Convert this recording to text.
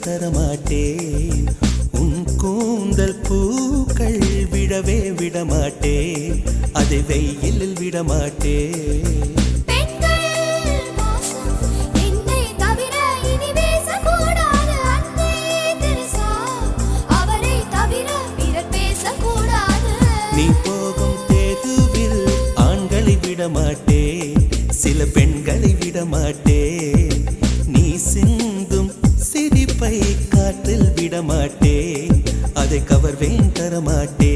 தரமாட்டேன். உன் கூந்தல் பூக்கள் விடவே விடமாட்டேன், அதை வெயிலில் விடமாட்டேன். நீ போகும் தெருவில் ஆண்களை விடமாட்டேன், சில பெண்களை விடமாட்டேன். நீ சிந்தும் சிரிப்பை காற்றில் விடமாட்டேன், அதை கவர்வேன் தரமாட்டேன்.